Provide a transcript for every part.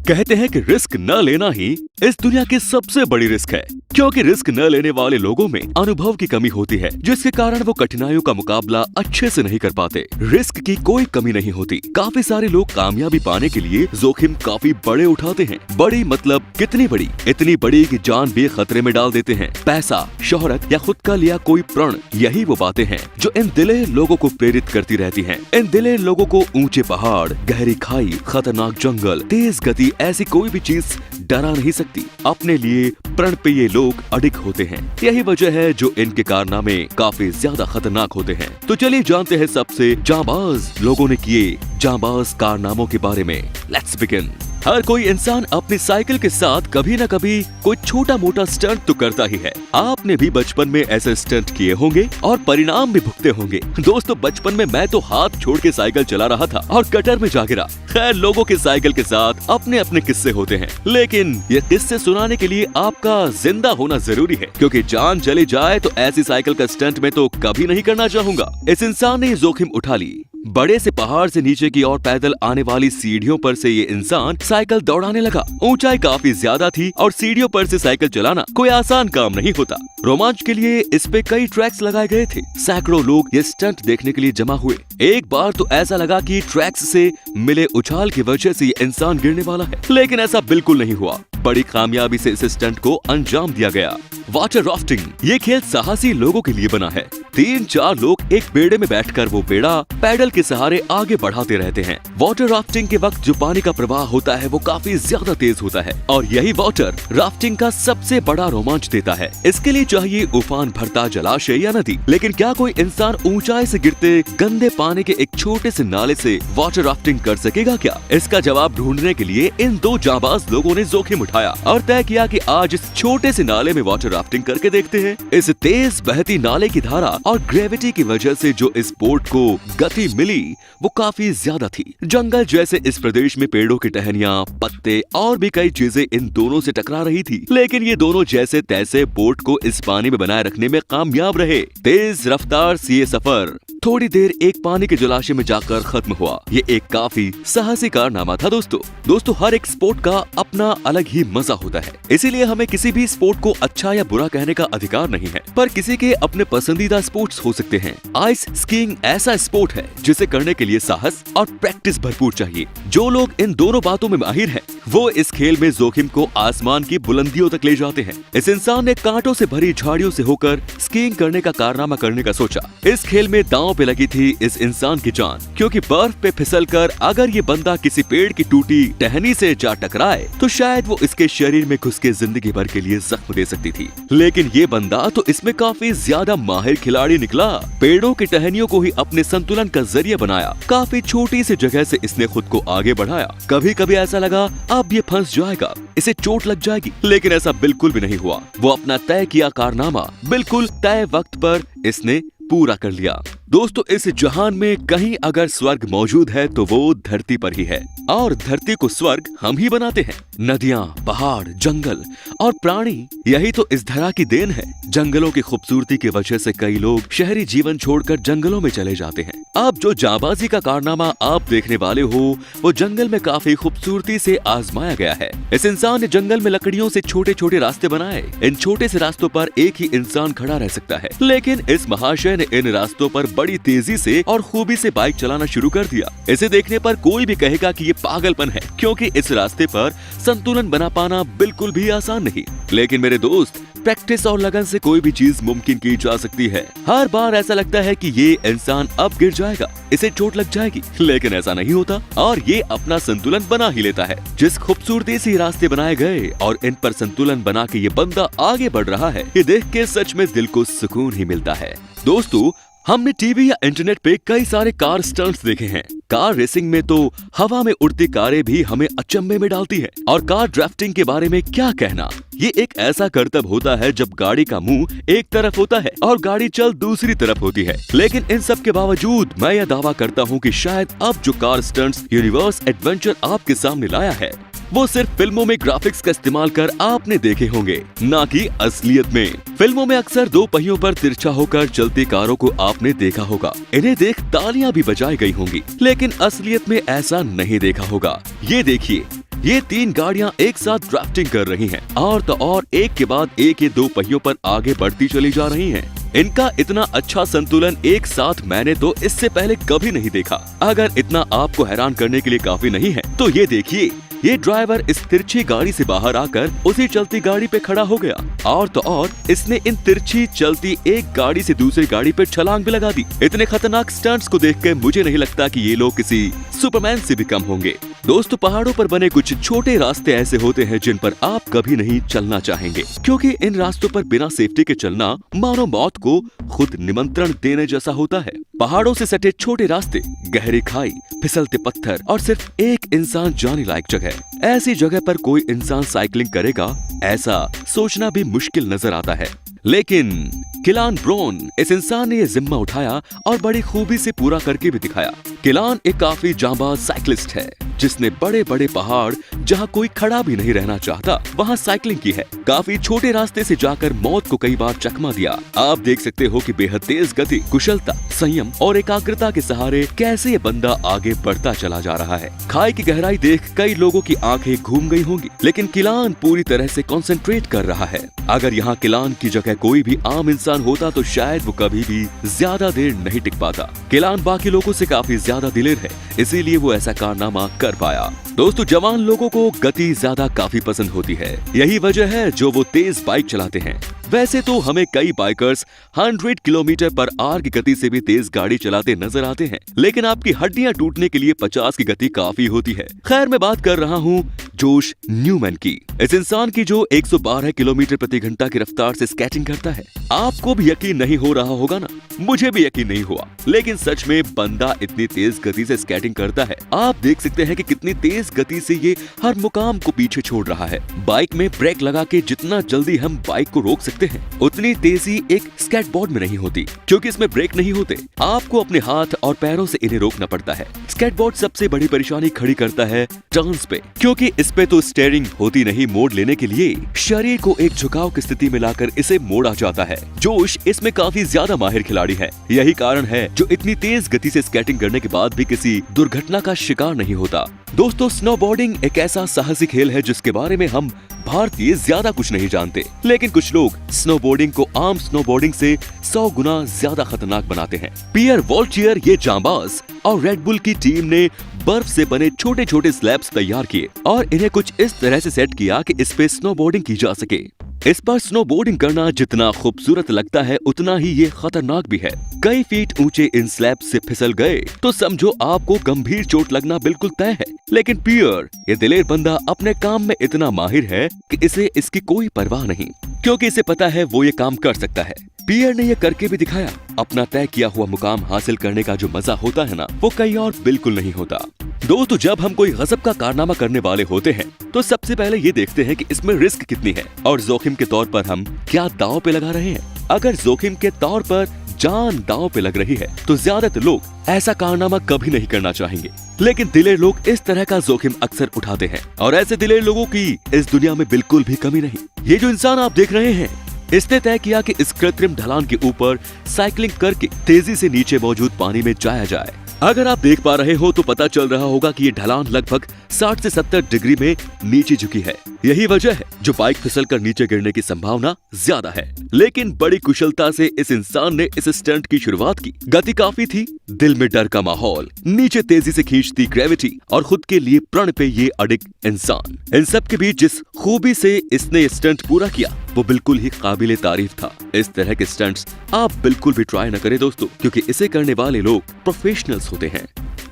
कहते हैं कि रिस्क न लेना ही इस दुनिया की सबसे बड़ी रिस्क है, क्योंकि रिस्क न लेने वाले लोगों में अनुभव की कमी होती है, जिसके कारण वो कठिनाइयों का मुकाबला अच्छे से नहीं कर पाते। रिस्क की कोई कमी नहीं होती। काफी सारे लोग कामयाबी पाने के लिए जोखिम काफी बड़े उठाते हैं। बड़ी मतलब कितनी बड़ी? इतनी बड़ी कि जान भी खतरे में डाल देते हैं। पैसा, शोहरत या खुद का लिया कोई प्रण, यही वो बातें हैं जो इन दिले लोगों को प्रेरित करती रहती हैं। इन दिले लोगों को ऊंचे पहाड़, गहरी खाई, खतरनाक जंगल, तेज गति, ऐसी कोई भी चीज डरा नहीं सकती। अपने लिए प्रण पे ये लोग अडिग होते हैं। यही वजह है जो इनके कारनामे काफी ज्यादा खतरनाक होते हैं। तो चलिए जानते हैं सबसे जांबाज लोगों ने किए जांबाज कारनामों के बारे में। Let's begin. हर कोई इंसान अपनी साइकिल के साथ कभी न कभी कोई छोटा मोटा स्टंट तो करता ही है। आपने भी बचपन में ऐसे स्टंट किए होंगे और परिणाम भी भुगते होंगे। दोस्तों, बचपन में मैं तो हाथ छोड़ के साइकिल चला रहा था और गटर में जा गिरा। खैर, लोगों के साइकिल के साथ अपने अपने किस्से होते हैं, लेकिन ये किस्से सुनाने के लिए आपका जिंदा होना जरूरी है, क्योंकि जान चली जाए तो ऐसी साइकिल का स्टंट में तो कभी नहीं करना चाहूंगा। इस इंसान ने जोखिम उठा ली। बड़े से पहाड़ से नीचे की ओर पैदल आने वाली सीढ़ियों पर से ये इंसान साइकिल दौड़ाने लगा। ऊंचाई काफी ज्यादा थी और सीढ़ियों पर से साइकिल चलाना कोई आसान काम नहीं होता। रोमांच के लिए इस पे कई ट्रैक्स लगाए गए थे। सैकड़ों लोग ये स्टंट देखने के लिए जमा हुए। एक बार तो ऐसा लगा कि ट्रैक्स से मिले उछाल की वजह से ये इंसान गिरने वाला है, लेकिन ऐसा बिल्कुल नहीं हुआ। बड़ी कामयाबी से इस स्टंट को अंजाम दिया गया। वाटर राफ्टिंग, ये खेल साहसी लोगों के लिए बना है। 3-4 लोग एक बेड़े में बैठकर वो बेड़ा पैडल के सहारे आगे बढ़ाते रहते हैं। वाटर राफ्टिंग के वक्त जो पानी का प्रवाह होता है वो काफी ज्यादा तेज होता है और यही वाटर राफ्टिंग का सबसे बड़ा रोमांच देता है। इसके लिए चाहिए उफान भरता जलाशय या नदी। लेकिन क्या कोई इंसान ऊंचाई से गिरते गंदे पानी के एक छोटे से नाले से वाटर राफ्टिंग कर सकेगा क्या? इसका जवाब ढूंढने के लिए इन दो जांबाज लोगों ने जोखिम उठाया और तय किया कि आज इस छोटे से नाले में वाटर राफ्टिंग करके देखते हैं। इस तेज बहती नाले की धारा और ग्रेविटी की वजह से जो इस बोट को गति मिली वो काफी ज्यादा थी। जंगल जैसे इस प्रदेश में पेड़ों की टहनियां, पत्ते और भी कई चीजें इन दोनों से टकरा रही थी, लेकिन ये दोनों जैसे तैसे बोट को इस पानी में बनाए रखने में कामयाब रहे। तेज रफ्तार से ये सफर थोड़ी देर एक पानी के जलाशय में जाकर खत्म हुआ। ये एक काफी साहसी कारनामा था। दोस्तों, हर एक स्पोर्ट का अपना अलग ही मजा होता है, इसीलिए हमें किसी भी स्पोर्ट को अच्छा या बुरा कहने का अधिकार नहीं है, पर किसी के अपने पसंदीदा स्पोर्ट्स हो सकते हैं। आइस स्कीइंग ऐसा स्पोर्ट है जिसे करने के लिए साहस और प्रैक्टिस भरपूर चाहिए। जो लोग इन दोनों बातों में माहिर हैं, वो इस खेल में जोखिम को आसमान की बुलंदियों तक ले जाते हैं। इस इंसान ने कांटों से भरी झाड़ियों से होकर स्कीइंग करने का कारनामा करने का सोचा। इस खेल में दांव पे लगी थी इस इंसान की जान, क्योंकि बर्फ पे फिसलकर अगर ये बंदा किसी पेड़ की टूटी टहनी से जा टकराए तो शायद वो इसके शरीर में घुस के जिंदगी भर के लिए जख्म दे सकती थी। लेकिन ये बंदा तो इसमें काफी ज्यादा माहिर खिलाड़ी निकला। पेड़ों की टहनियों को ही अपने संतुलन का जरिया बनाया। काफी छोटी सी जगह से इसने खुद को आगे बढ़ाया। कभी कभी ऐसा लगा अब ये फंस जाएगा, इसे चोट लग जाएगी, लेकिन ऐसा बिल्कुल भी नहीं हुआ। वो अपना तय किया कारनामा बिल्कुल तय वक्त पर इसने पूरा कर लिया। दोस्तों, इस जहान में कहीं अगर स्वर्ग मौजूद है तो वो धरती पर ही है, और धरती को स्वर्ग हम ही बनाते हैं। नदियाँ, पहाड़, जंगल और प्राणी, यही तो इस धरा की देन है। जंगलों की खूबसूरती की वजह से कई लोग शहरी जीवन छोड़कर जंगलों में चले जाते हैं। अब जो जांबाजी का कारनामा आप देखने वाले हो वो जंगल में काफी खूबसूरती से आजमाया गया है। इस इंसान ने जंगल में लकड़ियों से छोटे छोटे रास्ते बनाए। इन छोटे से रास्तों पर एक ही इंसान खड़ा रह सकता है, लेकिन इस महाशय ने इन रास्तों पर बड़ी तेजी से और खूबी से बाइक चलाना शुरू कर दिया। इसे देखने पर कोई भी कहेगा कि ये पागलपन है, क्योंकि इस रास्ते पर संतुलन बना पाना बिल्कुल भी आसान नहीं। लेकिन मेरे दोस्त, प्रैक्टिस और लगन से कोई भी चीज मुमकिन की जा सकती है। हर बार ऐसा लगता है कि ये इंसान अब गिर जाएगा, इसे चोट लग जाएगी, लेकिन ऐसा नहीं होता और ये अपना संतुलन बना ही लेता है। जिस खूबसूरती से रास्ते बनाए गए और इन पर संतुलन बना के ये बंदा आगे बढ़ रहा है, ये देख के सच में दिल को सुकून ही मिलता है। दोस्तों, हमने टीवी या इंटरनेट पे कई सारे कार स्टंट्स देखे हैं। कार रेसिंग में तो हवा में उड़ती कारें भी हमें अचंभे में डालती है, और कार ड्राफ्टिंग के बारे में क्या कहना। ये एक ऐसा करतब होता है जब गाड़ी का मुंह एक तरफ होता है और गाड़ी चल दूसरी तरफ होती है। लेकिन इन सब के बावजूद मैं यह दावा करता हूँ कि शायद अब जो कार स्टंट्स यूनिवर्स एडवेंचर आपके सामने लाया है वो सिर्फ फिल्मों में ग्राफिक्स का इस्तेमाल कर आपने देखे होंगे, ना कि असलियत में। फिल्मों में अक्सर 2 पहियों पर तिरछा होकर चलती कारों को आपने देखा होगा। इन्हें देख तालियां भी बजाई गई होंगी, लेकिन असलियत में ऐसा नहीं देखा होगा। ये देखिए, ये 3 गाड़ियां एक साथ ड्राफ्टिंग कर रही हैं और तो और एक के बाद एक ये 2 पहियों पर आगे बढ़ती चली जा रही हैं। इनका इतना अच्छा संतुलन एक साथ मैंने तो इससे पहले कभी नहीं देखा। अगर इतना आपको हैरान करने के लिए काफी नहीं है तो ये देखिए, ये ड्राइवर इस तिरछी गाड़ी से बाहर आकर उसी चलती गाड़ी पे खड़ा हो गया और तो और इसने इन तिरछी चलती एक गाड़ी से दूसरी गाड़ी पे छलांग भी लगा दी। इतने खतरनाक स्टंट्स को देखकर मुझे नहीं लगता कि ये लोग किसी सुपरमैन से भी कम होंगे। दोस्तों, पहाड़ों पर बने कुछ छोटे रास्ते ऐसे होते हैं जिन पर आप कभी नहीं चलना चाहेंगे, क्योंकि इन रास्तों पर बिना सेफ्टी के चलना मानो मौत को खुद निमंत्रण देने जैसा होता है। पहाड़ों से सटे छोटे रास्ते, गहरी खाई, फिसलते पत्थर और सिर्फ एक इंसान जाने लायक जगह। ऐसी जगह पर कोई इंसान साइकिलिंग करेगा, ऐसा सोचना भी मुश्किल नजर आता है। लेकिन किलान ब्रोन, इस इंसान ने ये जिम्मा उठाया और बड़ी खूबी से पूरा करके भी दिखाया। किलान एक काफी जांबाज साइकिलिस्ट है जिसने बड़े बड़े पहाड़ जहां कोई खड़ा भी नहीं रहना चाहता वहां साइकिलिंग की है। काफी छोटे रास्ते से जाकर मौत को कई बार चकमा दिया। आप देख सकते हो कि बेहद तेज गति, कुशलता, संयम और एकाग्रता के सहारे कैसे ये बंदा आगे बढ़ता चला जा रहा है। खाई की गहराई देख कई लोगों की आंखें घूम गई होंगी, लेकिन किलान पूरी तरह से कंसंट्रेट कर रहा है। अगर यहाँ किलान की जगह कोई भी आम इंसान होता तो शायद वो कभी भी ज्यादा देर नहीं टिक पाता। किलान बाकी लोगों से काफी ज्यादा दिलेर है, इसीलिए वो ऐसा कारनामा कर पाया। दोस्तों, जवान लोगों को गति ज्यादा काफी पसंद होती है, यही वजह है जो वो तेज बाइक चलाते हैं। वैसे तो हमें कई बाइकर्स 100 किलोमीटर पर आवर की गति से भी तेज गाड़ी चलाते नजर आते हैं, लेकिन आपकी हड्डियां टूटने के लिए 50 की गति काफी होती है। खैर, मैं बात कर रहा हूँ जोश न्यूमैन की, इस इंसान की जो 112 किलोमीटर प्रति घंटा की रफ्तार से स्केटिंग करता है। आपको भी यकीन नहीं हो रहा होगा ना, मुझे भी यकीन नहीं हुआ, लेकिन सच में बंदा इतनी तेज गति से स्केटिंग करता है। आप देख सकते हैं कि कितनी तेज गति से ये हर मुकाम को पीछे छोड़ रहा है। बाइक में ब्रेक लगा के जितना जल्दी हम बाइक को रोक सकते हैं, उतनी तेजी एक स्केटबोर्ड में नहीं होती, क्योंकि इसमें ब्रेक नहीं होते। आपको अपने हाथ और पैरों से इन्हें रोकना पड़ता है। स्केटबोर्ड सबसे बड़ी परेशानी खड़ी करता है टर्न्स पे, क्योंकि इस पे तो स्टीयरिंग होती नहीं। मोड़ लेने के लिए शरीर को एक झुकाव की स्थिति में लाकर इसे मोड़ा जाता है। जोश इसमें काफी ज्यादा माहिर खिलाड़ी है, यही कारण है जो इतनी तेज गति से स्केटिंग करने के बाद भी किसी दुर्घटना का शिकार नहीं होता। दोस्तों, स्नोबोर्डिंग एक ऐसा साहसी खेल है जिसके बारे में हम भारतीय ज्यादा कुछ नहीं जानते, लेकिन कुछ लोग स्नोबोर्डिंग को आम स्नोबोर्डिंग से 100 गुना ज्यादा खतरनाक बनाते हैं। पियर वॉल्टियर, ये जांबाज और रेड बुल की टीम ने बर्फ से बने छोटे छोटे स्लैब्स तैयार किए और इन्हें कुछ इस तरह से सेट किया कि इस पे स्नोबोर्डिंग की जा सके। इस पर स्नोबोर्डिंग करना जितना खूबसूरत लगता है उतना ही ये खतरनाक भी है। कई फीट ऊंचे इन स्लैब से फिसल गए तो समझो आपको गंभीर चोट लगना बिल्कुल तय है। लेकिन पियर, ये दिलेर बंदा, अपने काम में इतना माहिर है कि इसे इसकी कोई परवाह नहीं, क्योंकि इसे पता है वो ये काम कर सकता है। पियर ने ये करके भी दिखाया। अपना तय किया हुआ मुकाम हासिल करने का जो मजा होता है ना, वो कहीं और बिल्कुल नहीं होता। दोस्तों, जब हम कोई गजब का कारनामा करने वाले होते हैं तो सबसे पहले ये देखते हैं कि इसमें रिस्क कितनी है और जोखिम के तौर पर हम क्या दांव पे लगा रहे हैं। अगर जोखिम के तौर पर जान दांव पे लग रही है तो ज्यादातर लोग ऐसा कारनामा कभी नहीं करना चाहेंगे, लेकिन दिलेर लोग इस तरह का जोखिम अक्सर उठाते हैं और ऐसे दिलेर लोगों की इस दुनिया में बिल्कुल भी कमी नहीं। ये जो इंसान आप देख रहे हैं, इसने तय किया कि इस कृत्रिम ढलान के ऊपर साइकिलिंग करके तेजी से नीचे मौजूद पानी में जाया जाए। अगर आप देख पा रहे हो तो पता चल रहा होगा कि ये ढलान लगभग 60 से 70 डिग्री में नीचे झुकी है। यही वजह है जो बाइक फिसलकर नीचे गिरने की संभावना ज्यादा है। लेकिन बड़ी कुशलता से इस इंसान ने इस स्टंट की शुरुआत की। गति काफी थी, दिल में डर का माहौल, नीचे तेजी से खींचती ग्रेविटी और खुद के लिए प्रण पे ये अडिग इंसान। इन सब के बीच जिस खूबी से इसने स्टंट पूरा किया वो बिल्कुल ही काबिले तारीफ था। इस तरह के स्टंट्स आप बिल्कुल भी ट्राई न करें दोस्तों, क्योंकि इसे करने वाले लोग प्रोफेशनल्स होते हैं।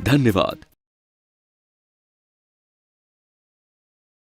धन्यवाद।